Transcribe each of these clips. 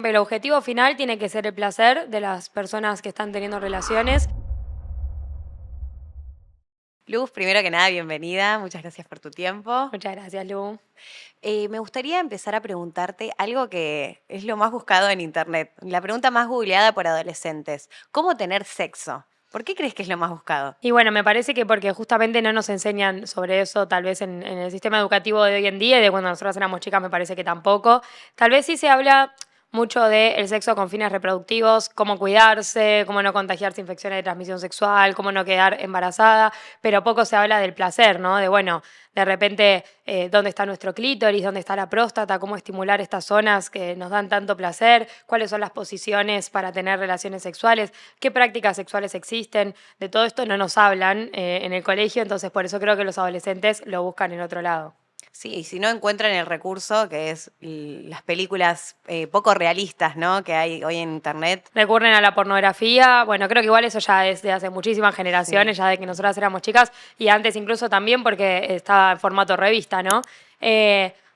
El objetivo final tiene que ser el placer de las personas que están teniendo relaciones. Luz, primero que nada, bienvenida. Muchas gracias por tu tiempo. Muchas gracias, Lu. Me gustaría empezar a preguntarte algo que es lo más buscado en Internet, la pregunta más googleada por adolescentes. ¿Cómo tener sexo? ¿Por qué crees que es lo más buscado? Y bueno, me parece que porque justamente no nos enseñan sobre eso, tal vez en el sistema educativo de hoy en día y de cuando nosotros éramos chicas, me parece que tampoco. Tal vez sí se habla mucho del sexo con fines reproductivos, cómo cuidarse, cómo no contagiarse infecciones de transmisión sexual, cómo no quedar embarazada, pero poco se habla del placer, ¿no? De bueno, de repente dónde está nuestro clítoris, dónde está la próstata, cómo estimular estas zonas que nos dan tanto placer, cuáles son las posiciones para tener relaciones sexuales, qué prácticas sexuales existen. De todo esto no nos hablan en el colegio, entonces por eso creo que los adolescentes lo buscan en otro lado. Sí, y si no encuentran el recurso, que es las películas poco realistas, ¿no? Que hay hoy en Internet. Recurren a la pornografía, bueno, creo que igual eso ya es de hace muchísimas Sí. generaciones, ya de que nosotras éramos chicas, y antes incluso también porque estaba en formato revista, ¿no?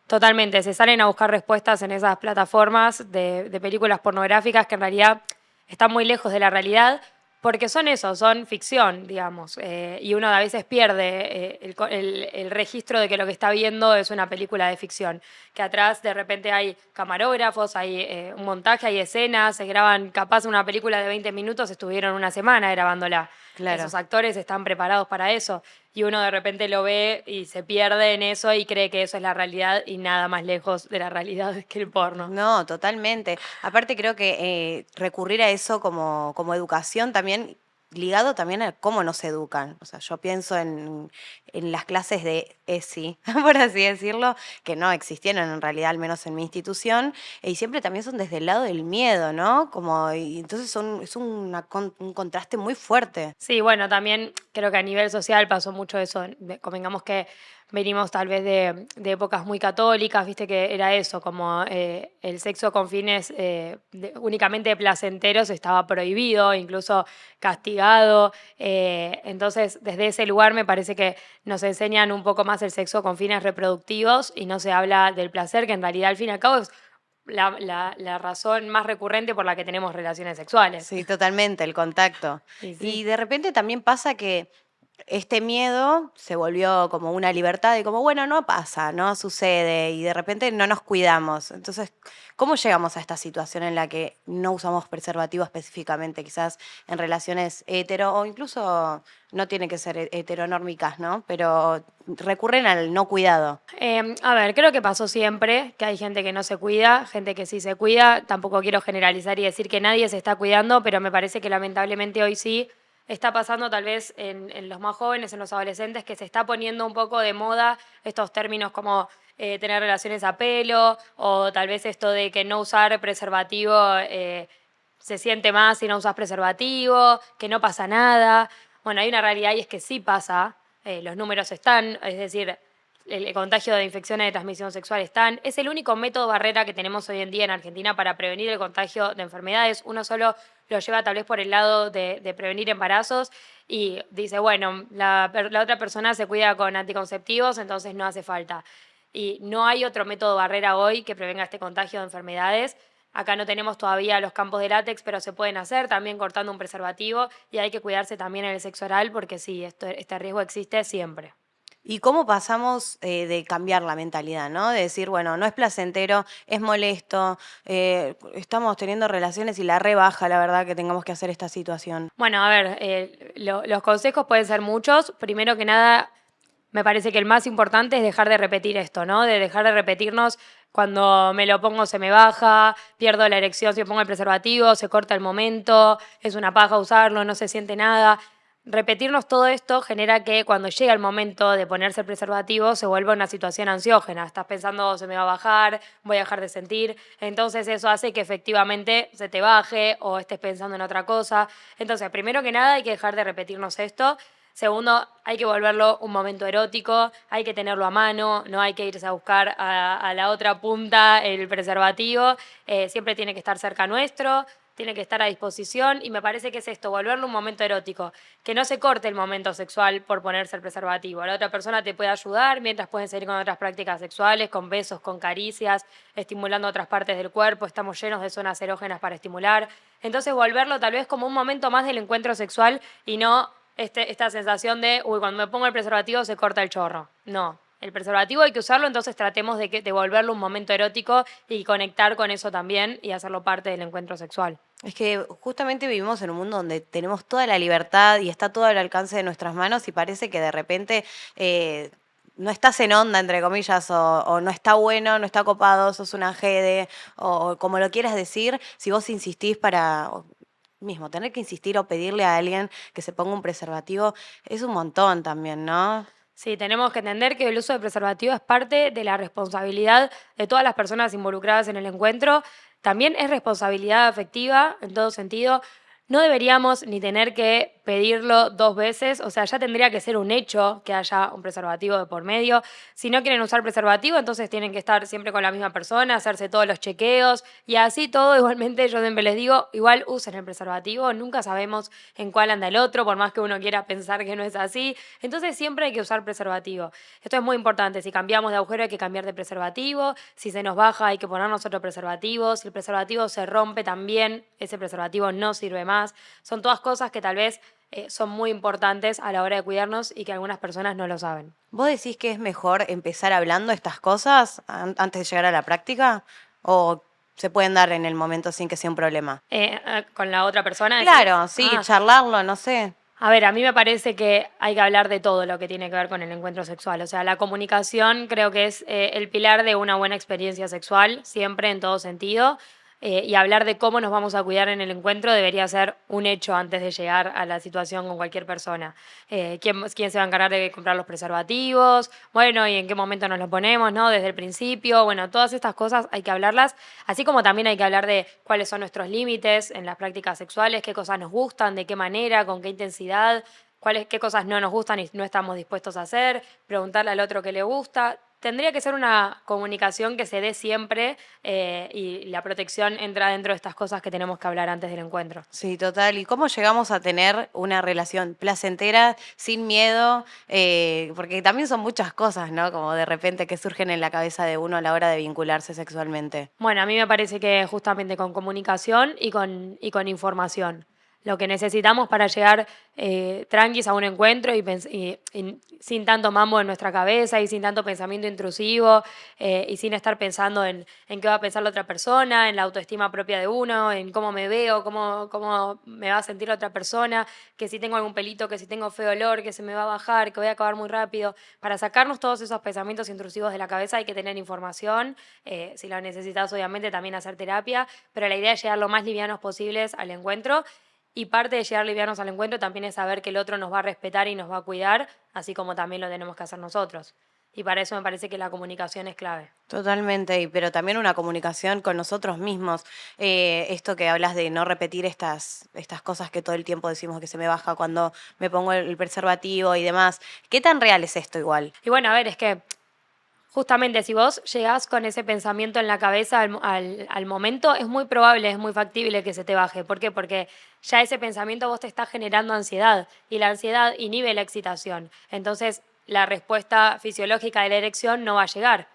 Totalmente, se salen a buscar respuestas en esas plataformas de películas pornográficas que en realidad están muy lejos de la realidad, porque son eso, son ficción, digamos, y uno a veces pierde el registro de que lo que está viendo es una película de ficción, que atrás de repente hay camarógrafos, hay un montaje, hay escenas, se graban capaz una película de 20 minutos, estuvieron una semana grabándola. Esos Claro. actores están preparados para eso y uno de repente lo ve y se pierde en eso y cree que eso es la realidad y nada más lejos de la realidad que el porno. No, totalmente. Aparte creo que recurrir a eso como educación también, ligado también a cómo nos educan. O sea, yo pienso en las clases de ESI, por así decirlo, que no existieron en realidad, al menos en mi institución, y siempre también son desde el lado del miedo, ¿no? Como, y entonces es un contraste muy fuerte. Sí, bueno, también creo que a nivel social pasó mucho eso. Convengamos que venimos tal vez de épocas muy católicas, viste que era eso, como el sexo con fines únicamente placenteros estaba prohibido, incluso castigado. Entonces, desde ese lugar me parece que nos enseñan un poco más el sexo con fines reproductivos y no se habla del placer, que en realidad al fin y al cabo es la razón más recurrente por la que tenemos relaciones sexuales. Sí, totalmente, el contacto. Y sí. Y de repente también pasa que este miedo se volvió como una libertad y como, bueno, no pasa, no sucede y de repente no nos cuidamos. Entonces, ¿cómo llegamos a esta situación en la que no usamos preservativo específicamente, quizás en relaciones hetero o incluso no tiene que ser heteronórmicas, ¿no? Pero recurren al no cuidado. A ver, creo que pasó siempre, que hay gente que no se cuida, gente que sí se cuida. Tampoco quiero generalizar y decir que nadie se está cuidando, pero me parece que lamentablemente hoy sí está pasando tal vez en los más jóvenes, en los adolescentes, que se está poniendo un poco de moda estos términos como tener relaciones a pelo o tal vez esto de que no usar preservativo se siente más si no usas preservativo, que no pasa nada. Bueno, hay una realidad y es que sí pasa, los números están, es decir, el contagio de infecciones de transmisión sexual están. Es el único método barrera que tenemos hoy en día en Argentina para prevenir el contagio de enfermedades. Uno solo lo lleva tal vez por el lado de prevenir embarazos y dice, bueno, la otra persona se cuida con anticonceptivos, entonces no hace falta. Y no hay otro método barrera hoy que prevenga este contagio de enfermedades. Acá no tenemos todavía los campos de látex, pero se pueden hacer también cortando un preservativo y hay que cuidarse también en el sexo oral porque sí, este riesgo existe siempre. ¿Y cómo pasamos de cambiar la mentalidad, ¿no? De decir, bueno, no es placentero, es molesto, estamos teniendo relaciones y la rebaja, la verdad, que tengamos que hacer esta situación. Bueno, a ver, los consejos pueden ser muchos. Primero que nada, me parece que el más importante es dejar de repetir esto, ¿no? De dejar de repetirnos cuando me lo pongo se me baja, pierdo la erección si me pongo el preservativo, se corta el momento, es una paja usarlo, no se siente nada. Repetirnos todo esto genera que cuando llega el momento de ponerse el preservativo se vuelva una situación ansiógena. Estás pensando, se me va a bajar, voy a dejar de sentir. Entonces eso hace que efectivamente se te baje o estés pensando en otra cosa. Entonces, primero que nada hay que dejar de repetirnos esto. Segundo, hay que volverlo un momento erótico, hay que tenerlo a mano, no hay que irse a buscar a la otra punta el preservativo, siempre tiene que estar cerca nuestro, tiene que estar a disposición y me parece que es esto, volverlo un momento erótico, que no se corte el momento sexual por ponerse el preservativo. La otra persona te puede ayudar mientras pueden seguir con otras prácticas sexuales, con besos, con caricias, estimulando otras partes del cuerpo, estamos llenos de zonas erógenas para estimular. Entonces volverlo tal vez como un momento más del encuentro sexual y no esta sensación de, uy, cuando me pongo el preservativo se corta el chorro. No, el preservativo hay que usarlo, entonces tratemos de volverlo un momento erótico y conectar con eso también y hacerlo parte del encuentro sexual. Es que justamente vivimos en un mundo donde tenemos toda la libertad y está todo al alcance de nuestras manos y parece que de repente no estás en onda, entre comillas, o no está bueno, no está copado, sos una jede, o como lo quieras decir, si vos insistís para mismo tener que insistir o pedirle a alguien que se ponga un preservativo es un montón también, ¿no? Sí, tenemos que entender que el uso de preservativo es parte de la responsabilidad de todas las personas involucradas en el encuentro. También es responsabilidad afectiva en todo sentido. No deberíamos ni tener que pedirlo 2 veces, o sea, ya tendría que ser un hecho que haya un preservativo de por medio. Si no quieren usar preservativo, entonces tienen que estar siempre con la misma persona, hacerse todos los chequeos y así todo. Igualmente, yo siempre les digo, igual usen el preservativo, nunca sabemos en cuál anda el otro, por más que uno quiera pensar que no es así. Entonces siempre hay que usar preservativo. Esto es muy importante, si cambiamos de agujero hay que cambiar de preservativo, si se nos baja hay que ponernos otro preservativo, si el preservativo se rompe también, ese preservativo no sirve más. Son todas cosas que tal vez son muy importantes a la hora de cuidarnos y que algunas personas no lo saben. ¿Vos decís que es mejor empezar hablando estas cosas antes de llegar a la práctica? ¿O se pueden dar en el momento sin que sea un problema? Con la otra persona decís, Claro, sí, charlarlo, no sé. a ver, a mí me parece que hay que hablar de todo lo que tiene que ver con el encuentro sexual. O sea, la comunicación creo que es el pilar de una buena experiencia sexual, siempre en todo sentido. Y hablar de cómo nos vamos a cuidar en el encuentro debería ser un hecho antes de llegar a la situación con cualquier persona. ¿Quién se va a encargar de comprar los preservativos? Bueno, ¿y en qué momento nos los ponemos, no? Desde el principio. Bueno, todas estas cosas hay que hablarlas, así como también hay que hablar de cuáles son nuestros límites en las prácticas sexuales, qué cosas nos gustan, de qué manera, con qué intensidad, qué cosas no nos gustan y no estamos dispuestos a hacer, preguntarle al otro qué le gusta. Tendría que ser una comunicación que se dé siempre y la protección entra dentro de estas cosas que tenemos que hablar antes del encuentro. Sí, total. ¿Y cómo llegamos a tener una relación placentera, sin miedo? Porque también son muchas cosas, ¿no? Como de repente que surgen en la cabeza de uno a la hora de vincularse sexualmente. Bueno, a mí me parece que justamente con comunicación y con información. Lo que necesitamos para llegar tranquis a un encuentro y sin tanto mambo en nuestra cabeza y sin tanto pensamiento intrusivo y sin estar pensando en qué va a pensar la otra persona, en la autoestima propia de uno, en cómo me veo, cómo me va a sentir la otra persona, que si tengo algún pelito, que si tengo feo olor, que se me va a bajar, que voy a acabar muy rápido. Para sacarnos todos esos pensamientos intrusivos de la cabeza hay que tener información, si lo necesitas obviamente también hacer terapia, pero la idea es llegar lo más livianos posibles al encuentro y parte de llegar livianos al encuentro también es saber que el otro nos va a respetar y nos va a cuidar, así como también lo tenemos que hacer nosotros. Y para eso me parece que la comunicación es clave. Totalmente, pero también una comunicación con nosotros mismos. Esto que hablas de no repetir estas cosas que todo el tiempo decimos que se me baja cuando me pongo el preservativo y demás. ¿Qué tan real es esto igual? Y bueno, a ver, es que justamente si vos llegás con ese pensamiento en la cabeza al momento, es muy probable, es muy factible que se te baje. ¿Por qué? Porque ya ese pensamiento vos te está generando ansiedad y la ansiedad inhibe la excitación. Entonces, la respuesta fisiológica de la erección no va a llegar.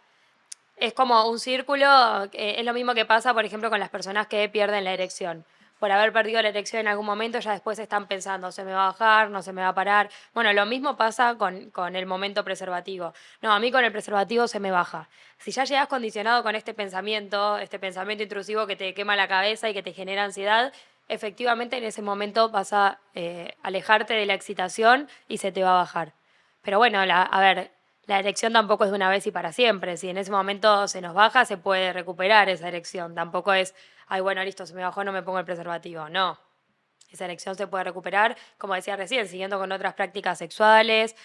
Es como un círculo, es lo mismo que pasa, por ejemplo, con las personas que pierden la erección. Por haber perdido la erección en algún momento, ya después están pensando, se me va a bajar, no se me va a parar. Bueno, lo mismo pasa con el momento preservativo. No, a mí con el preservativo se me baja. Si ya llegas condicionado con este pensamiento intrusivo que te quema la cabeza y que te genera ansiedad, efectivamente en ese momento vas a alejarte de la excitación y se te va a bajar. Pero bueno, a ver, la erección tampoco es de una vez y para siempre. Si en ese momento se nos baja, se puede recuperar esa erección. Tampoco es, ay, bueno, listo, se me bajó, no me pongo el preservativo. No. Esa erección se puede recuperar, como decía recién, siguiendo con otras prácticas sexuales,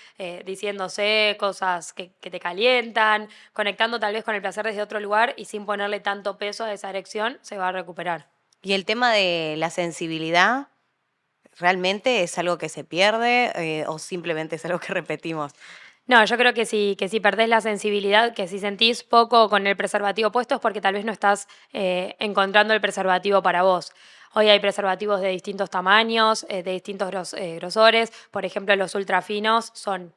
diciéndose cosas que te calientan, conectando tal vez con el placer desde otro lugar y sin ponerle tanto peso a esa erección, se va a recuperar. Y el tema de la sensibilidad, ¿realmente es algo que se pierde o simplemente es algo que repetimos? No, yo creo que si perdés la sensibilidad, que si sentís poco con el preservativo puesto es porque tal vez no estás encontrando el preservativo para vos. Hoy hay preservativos de distintos tamaños, de distintos grosores. Por ejemplo, los ultrafinos son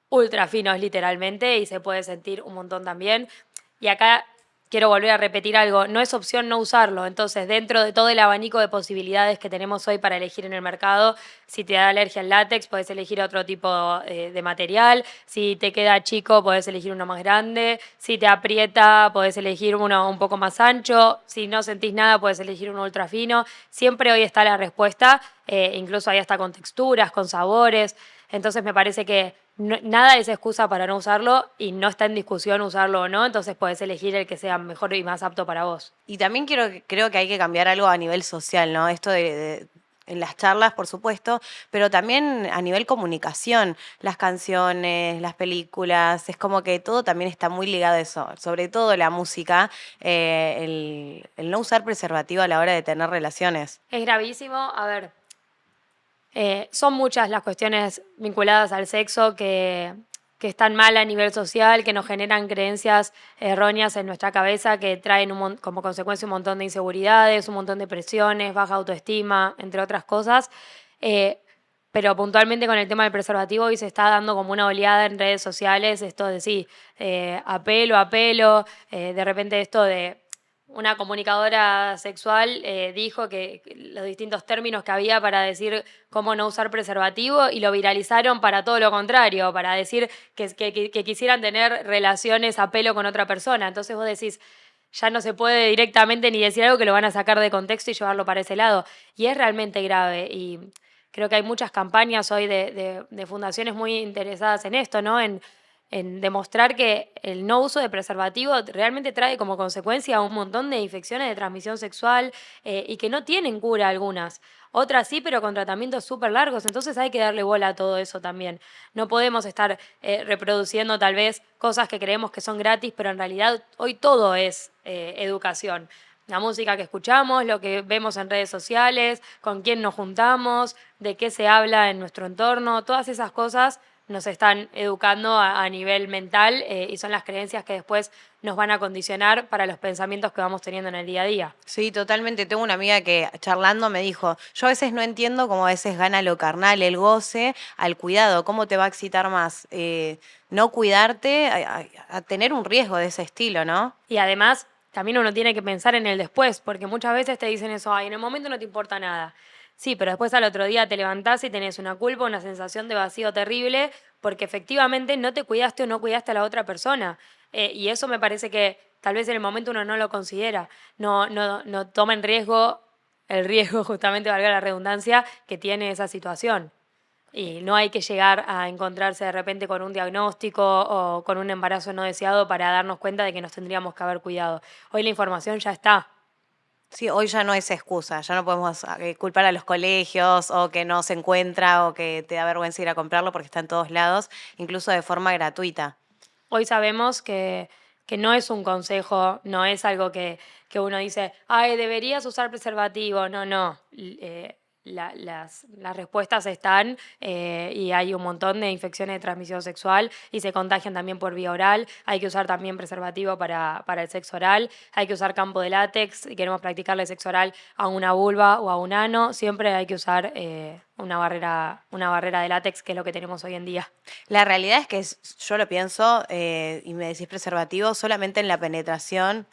ultra finos literalmente y se puede sentir un montón también. Y acá quiero volver a repetir algo, no es opción no usarlo. Entonces, dentro de todo el abanico de posibilidades que tenemos hoy para elegir en el mercado, si te da alergia al látex, podés elegir otro tipo de material. Si te queda chico, podés elegir uno más grande. Si te aprieta, podés elegir uno un poco más ancho. Si no sentís nada, podés elegir uno ultra fino. Siempre hoy está la respuesta, incluso ahí está con texturas, con sabores. Entonces me parece que nada es excusa para no usarlo y no está en discusión usarlo o no, entonces puedes elegir el que sea mejor y más apto para vos. Y también creo que hay que cambiar algo a nivel social, ¿no? Esto en las charlas, por supuesto, pero también a nivel comunicación, las canciones, las películas, es como que todo también está muy ligado a eso, sobre todo la música, el no usar preservativo a la hora de tener relaciones. Es gravísimo, a ver, son muchas las cuestiones vinculadas al sexo que están mal a nivel social, que nos generan creencias erróneas en nuestra cabeza, que traen como consecuencia un montón de inseguridades, un montón de presiones, baja autoestima, entre otras cosas. Eh, pero puntualmente con el tema del preservativo hoy se está dando como una oleada en redes sociales, esto de sí, apelo, apelo, de repente esto de una comunicadora sexual dijo que los distintos términos que había para decir cómo no usar preservativo y lo viralizaron para todo lo contrario, para decir que quisieran tener relaciones a pelo con otra persona. Entonces vos decís, ya no se puede directamente ni decir algo que lo van a sacar de contexto y llevarlo para ese lado. Y es realmente grave. Y creo que hay muchas campañas hoy de fundaciones muy interesadas en esto, ¿no? En demostrar que el no uso de preservativo realmente trae como consecuencia un montón de infecciones de transmisión sexual y que no tienen cura algunas. Otras sí, pero con tratamientos súper largos. Entonces hay que darle bola a todo eso también. No podemos estar reproduciendo tal vez cosas que creemos que son gratis, pero en realidad hoy todo es educación. La música que escuchamos, lo que vemos en redes sociales, con quién nos juntamos, de qué se habla en nuestro entorno, todas esas cosas nos están educando a nivel mental y son las creencias que después nos van a condicionar para los pensamientos que vamos teniendo en el día a día. Sí, totalmente. Tengo una amiga que charlando me dijo, yo a veces no entiendo cómo a veces gana lo carnal, el goce, al cuidado, cómo te va a excitar más. No cuidarte a tener un riesgo de ese estilo, ¿no? Y además, también uno tiene que pensar en el después, porque muchas veces te dicen eso, ay, en el momento no te importa nada. Sí, pero después al otro día te levantás y tenés una culpa, una sensación de vacío terrible, porque efectivamente no te cuidaste o no cuidaste a la otra persona. Y eso me parece que tal vez en el momento uno no lo considera, no toma en riesgo, el riesgo justamente, valga la redundancia, que tiene esa situación. Y no hay que llegar a encontrarse de repente con un diagnóstico o con un embarazo no deseado para darnos cuenta de que nos tendríamos que haber cuidado. Hoy la información ya está. Sí, hoy ya no es excusa, ya no podemos culpar a los colegios o que no se encuentra o que te da vergüenza ir a comprarlo porque está en todos lados, incluso de forma gratuita. Hoy sabemos que no es un consejo, no es algo que uno dice, ay, deberías usar preservativo. No, no. Las respuestas están y hay un montón de infecciones de transmisión sexual y se contagian también por vía oral. Hay que usar también preservativo para el sexo oral. Hay que usar campo de látex si queremos practicarle sexo oral a una vulva o a un ano. Siempre hay que usar una barrera de látex, que es lo que tenemos hoy en día. La realidad es que yo lo pienso y me decís preservativo solamente en la penetración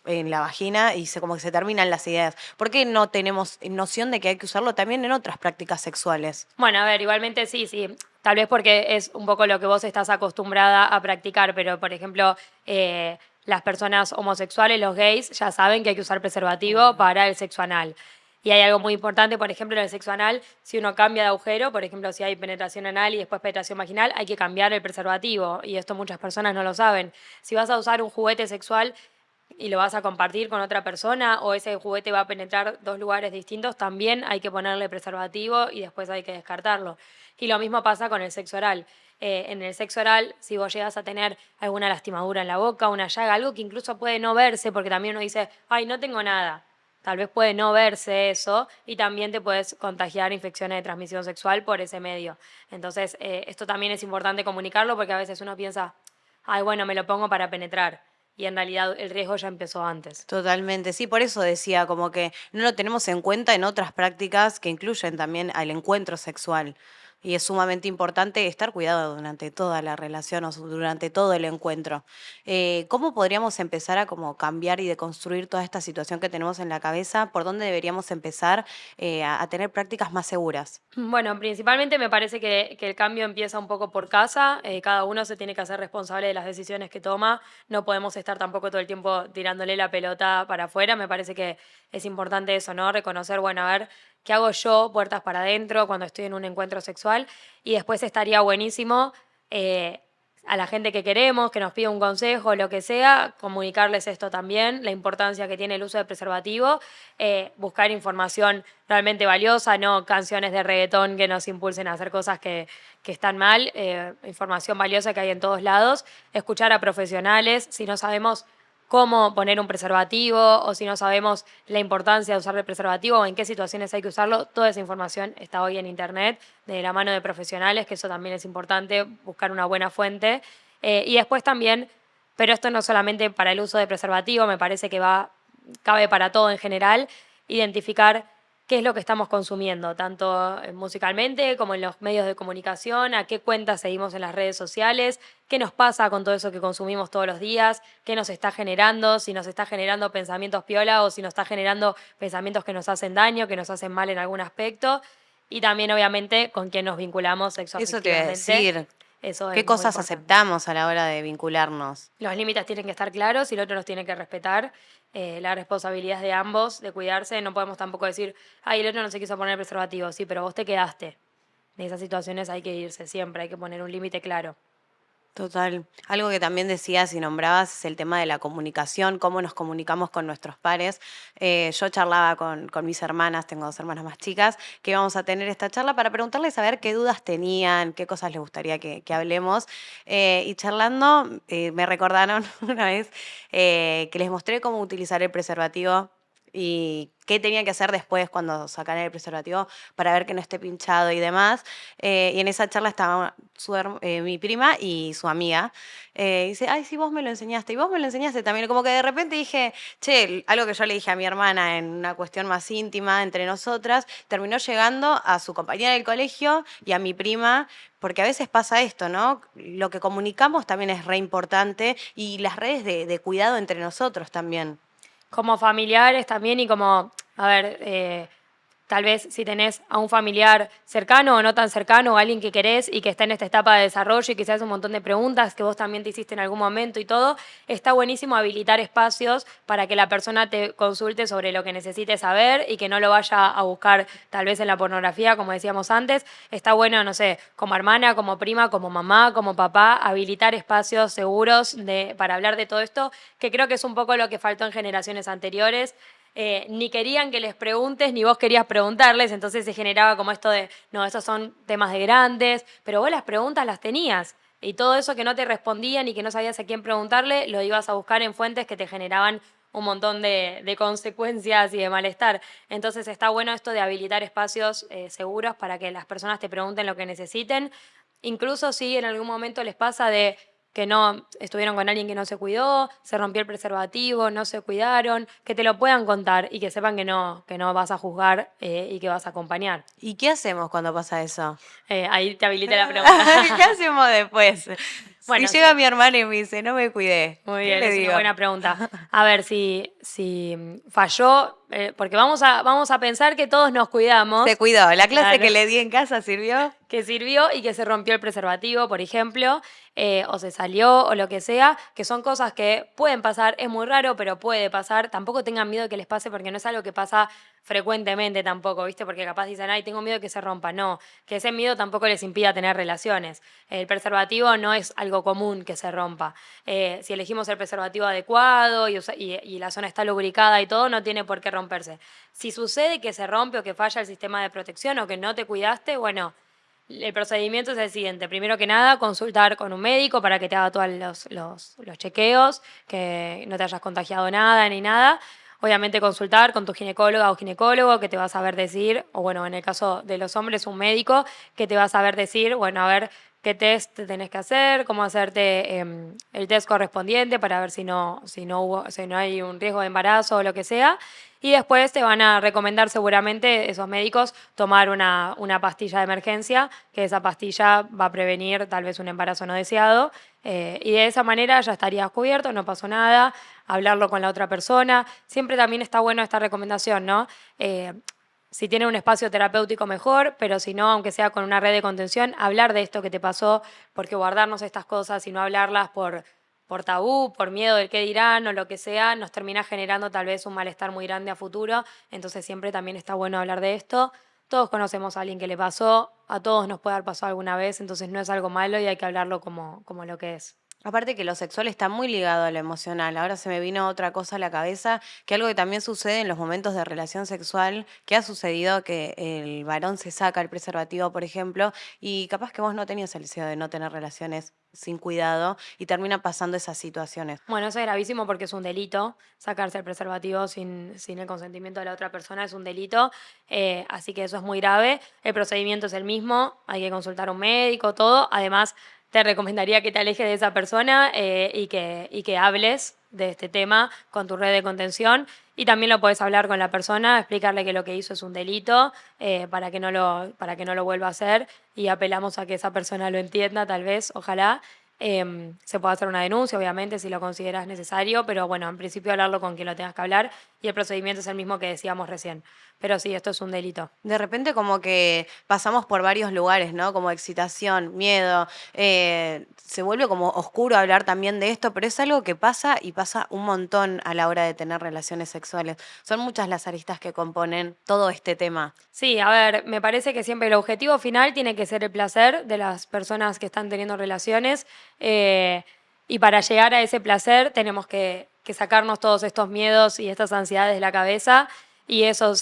en la vagina y como que se terminan las ideas. ¿Por qué no tenemos noción de que hay que usarlo también en otras prácticas sexuales? Bueno, a ver, igualmente sí, sí. Tal vez porque es un poco lo que vos estás acostumbrada a practicar, pero por ejemplo, las personas homosexuales, los gays, ya saben que hay que usar preservativo para el sexo anal. Y hay algo muy importante, por ejemplo, en el sexo anal, si uno cambia de agujero, por ejemplo, si hay penetración anal y después penetración vaginal, hay que cambiar el preservativo. Y esto muchas personas no lo saben. Si vas a usar un juguete sexual y lo vas a compartir con otra persona o ese juguete va a penetrar dos lugares distintos, también hay que ponerle preservativo y después hay que descartarlo. Y lo mismo pasa con el sexo oral. En el sexo oral, si vos llegas a tener alguna lastimadura en la boca, una llaga, algo que incluso puede no verse, porque también uno dice, ay, no tengo nada. tal vez puede no verse eso y también te puedes contagiar infecciones de transmisión sexual por ese medio. Entonces, esto también es importante comunicarlo porque a veces uno piensa, ay, bueno, me lo pongo para penetrar. Y en realidad el riesgo ya empezó antes. Totalmente, sí, por eso decía como que no lo tenemos en cuenta en otras prácticas que incluyen también al encuentro sexual. Y es sumamente importante estar cuidado durante toda la relación o durante todo el encuentro. ¿Cómo podríamos empezar a como cambiar y deconstruir toda esta situación que tenemos en la cabeza? ¿Por dónde deberíamos empezar a tener prácticas más seguras? Bueno, principalmente me parece que el cambio empieza un poco por casa, cada uno se tiene que hacer responsable de las decisiones que toma, no podemos estar tampoco todo el tiempo tirándole la pelota para afuera, me parece que es importante eso, ¿no? Reconocer, bueno, a ver, ¿qué hago yo puertas para adentro cuando estoy en un encuentro sexual? Y después estaría buenísimo eh, a la gente que queremos, que nos pida un consejo, lo que sea, comunicarles esto también, la importancia que tiene el uso de preservativo, buscar información realmente valiosa, no canciones de reggaetón que nos impulsen a hacer cosas que están mal, información valiosa que hay en todos lados, escuchar a profesionales, si no sabemos cómo poner un preservativo o si no sabemos la importancia de usar el preservativo o en qué situaciones hay que usarlo, toda esa información está hoy en Internet de la mano de profesionales, que eso también es importante, buscar una buena fuente. Y después también, pero esto no solamente para el uso de preservativo, me parece que cabe para todo en general, identificar qué es lo que estamos consumiendo, tanto musicalmente como en los medios de comunicación, a qué cuentas seguimos en las redes sociales, qué nos pasa con todo eso que consumimos todos los días, qué nos está generando, si nos está generando pensamientos piola o si nos está generando pensamientos que nos hacen daño, que nos hacen mal en algún aspecto, y también obviamente con quién nos vinculamos Eso te iba a sexoafectivamente. decir. Eso ¿Qué es muy cosas importante. aceptamos a la hora de vincularnos? Los límites tienen que estar claros y el otro los tiene que respetar. La responsabilidad es de ambos, de cuidarse. No podemos tampoco decir, ay, el otro no se quiso poner preservativo. Sí, pero vos te quedaste. En esas situaciones hay que irse siempre, hay que poner un límite claro. Total. Algo que también decías y nombrabas es el tema de la comunicación, cómo nos comunicamos con nuestros pares. Yo charlaba con mis hermanas, tengo dos hermanas más chicas, que íbamos a tener esta charla para preguntarles a ver qué dudas tenían, qué cosas les gustaría que hablemos. Y charlando, me recordaron una vez que les mostré cómo utilizar el preservativo y qué tenía que hacer después cuando sacan el preservativo para ver que no esté pinchado y demás. Y en esa charla estaba mi prima y su amiga. Dice, ay, sí, vos me lo enseñaste. Y vos me lo enseñaste también. Como que de repente dije, che, algo que yo le dije a mi hermana en una cuestión más íntima entre nosotras, terminó llegando a su compañera del colegio y a mi prima. Porque a veces pasa esto, ¿no? Lo que comunicamos también es re importante y las redes de cuidado entre nosotros también. Como familiares también y como, a ver, tal vez si tenés a un familiar cercano o no tan cercano, o alguien que querés y que está en esta etapa de desarrollo y que se hace un montón de preguntas que vos también te hiciste en algún momento y todo, está buenísimo habilitar espacios para que la persona te consulte sobre lo que necesite saber y que no lo vaya a buscar tal vez en la pornografía, como decíamos antes. Está bueno, no sé, como hermana, como prima, como mamá, como papá, habilitar espacios seguros para hablar de todo esto, que creo que es un poco lo que faltó en generaciones anteriores. Ni querían que les preguntes, ni vos querías preguntarles, entonces se generaba como esto de, no, esos son temas de grandes, pero vos las preguntas las tenías. Y todo eso que no te respondían y que no sabías a quién preguntarle, lo ibas a buscar en fuentes que te generaban un montón de consecuencias y de malestar. Entonces está bueno esto de habilitar espacios seguros para que las personas te pregunten lo que necesiten, incluso si en algún momento les pasa de que no estuvieron con alguien que no se cuidó, se rompió el preservativo, no se cuidaron, que te lo puedan contar y que sepan que no vas a juzgar y que vas a acompañar. ¿Y qué hacemos cuando pasa eso? Ahí te habilité la pregunta. ¿Qué hacemos después? Si Bueno, llega sí. mi hermana y me dice, no me cuidé, Muy ¿qué bien, le es una digo? buena pregunta. A ver, si falló, porque vamos a pensar que todos nos cuidamos. Se cuidó. ¿La clase Claro. que le di en casa sirvió? Que sirvió y que se rompió el preservativo, por ejemplo, o se salió o lo que sea, que son cosas que pueden pasar, es muy raro, pero puede pasar. Tampoco tengan miedo de que les pase porque no es algo que pasa frecuentemente tampoco, ¿viste? Porque capaz dicen, ay, tengo miedo de que se rompa. No, que ese miedo tampoco les impida tener relaciones. El preservativo no es algo común que se rompa. Si elegimos el preservativo adecuado y la zona está lubricada y todo, no tiene por qué romperse. Si sucede que se rompe o que falla el sistema de protección o que no te cuidaste, bueno, el procedimiento es el siguiente. Primero que nada, consultar con un médico para que te haga todos los chequeos, que no te hayas contagiado nada ni nada. obviamente consultar con tu ginecóloga o ginecólogo que te va a saber decir, o bueno, en el caso de los hombres, un médico que te va a saber decir, bueno, a ver qué test te tenés que hacer, cómo hacerte el test correspondiente para ver si no hay un riesgo de embarazo o lo que sea. Y después te van a recomendar seguramente esos médicos tomar una pastilla de emergencia, que esa pastilla va a prevenir tal vez un embarazo no deseado. Y de esa manera ya estarías cubierto, no pasó nada, hablarlo con la otra persona. Siempre también está bueno esta recomendación, ¿no? Si tiene un espacio terapéutico mejor, pero si no, aunque sea con una red de contención, hablar de esto que te pasó, porque guardarnos estas cosas y no hablarlas por tabú, por miedo del qué dirán o lo que sea, nos termina generando tal vez un malestar muy grande a futuro. Entonces siempre también está bueno hablar de esto. Todos conocemos a alguien que le pasó, a todos nos puede haber pasado alguna vez, entonces no es algo malo y hay que hablarlo como lo que es. Aparte que lo sexual está muy ligado a lo emocional. Ahora se me vino otra cosa a la cabeza, que algo que también sucede en los momentos de relación sexual, que ha sucedido que el varón se saca el preservativo, por ejemplo, y capaz que vos no tenías el deseo de no tener relaciones sin cuidado y termina pasando esas situaciones. Bueno, eso es gravísimo porque es un delito. Sacarse el preservativo sin el consentimiento de la otra persona es un delito. Así que eso es muy grave. El procedimiento es el mismo. Hay que consultar a un médico, todo. Además, te recomendaría que te alejes de esa persona y que hables de este tema con tu red de contención. Y también lo puedes hablar con la persona, explicarle que lo que hizo es un delito para que no lo vuelva a hacer. Y apelamos a que esa persona lo entienda, tal vez, ojalá. Se puede hacer una denuncia, obviamente, si lo consideras necesario, pero bueno, en principio hablarlo con quien lo tengas que hablar y el procedimiento es el mismo que decíamos recién. Pero sí, esto es un delito. De repente como que pasamos por varios lugares, ¿no? Como excitación, miedo, se vuelve como oscuro hablar también de esto, pero es algo que pasa y pasa un montón a la hora de tener relaciones sexuales. Son muchas las aristas que componen todo este tema. Sí, a ver, me parece que siempre el objetivo final tiene que ser el placer de las personas que están teniendo relaciones y para llegar a ese placer tenemos que sacarnos todos estos miedos y estas ansiedades de la cabeza y eso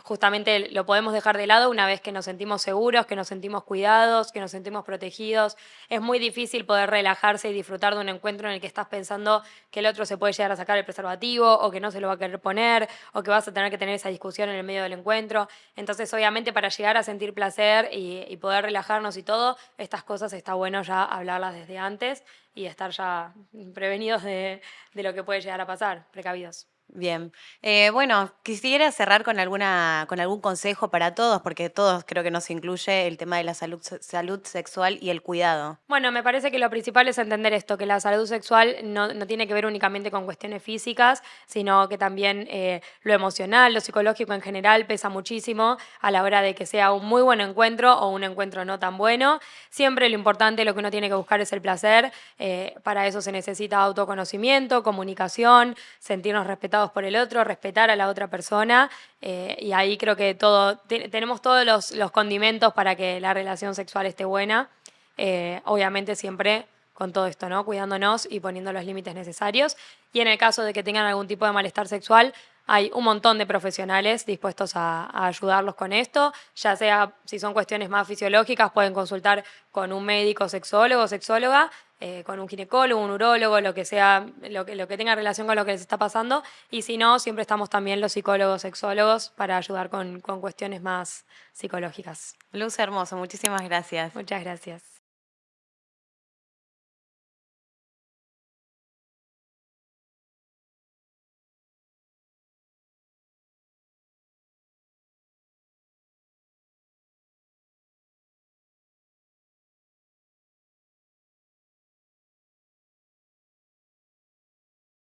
justamente lo podemos dejar de lado una vez que nos sentimos seguros, que nos sentimos cuidados, que nos sentimos protegidos. Es muy difícil poder relajarse y disfrutar de un encuentro en el que estás pensando que el otro se puede llegar a sacar el preservativo o que no se lo va a querer poner o que vas a tener que tener esa discusión en el medio del encuentro. Entonces, obviamente, para llegar a sentir placer y poder relajarnos y todo, estas cosas está bueno ya hablarlas desde antes y estar ya prevenidos de lo que puede llegar a pasar, precavidos. Bien. Bueno, quisiera cerrar con con algún consejo para todos, porque todos creo que nos incluye el tema de la salud sexual y el cuidado. Bueno, me parece que lo principal es entender esto, que la salud sexual no tiene que ver únicamente con cuestiones físicas, sino que también lo emocional, lo psicológico en general pesa muchísimo a la hora de que sea un muy buen encuentro o un encuentro no tan bueno. Siempre lo importante, lo que uno tiene que buscar es el placer. Para eso se necesita autoconocimiento, comunicación, sentirnos respetados por el otro, respetar a la otra persona. Y ahí creo que tenemos todos los condimentos para que la relación sexual esté buena. Obviamente siempre con todo esto, ¿no? Cuidándonos y poniendo los límites necesarios. Y en el caso de que tengan algún tipo de malestar sexual, hay un montón de profesionales dispuestos a ayudarlos con esto, ya sea si son cuestiones más fisiológicas, pueden consultar con un médico sexólogo o sexóloga, con un ginecólogo, un urólogo, lo que sea, lo que tenga relación con lo que les está pasando. Y si no, siempre estamos también los psicólogos, sexólogos para ayudar con cuestiones más psicológicas. Luz, hermoso, muchísimas gracias. Muchas gracias.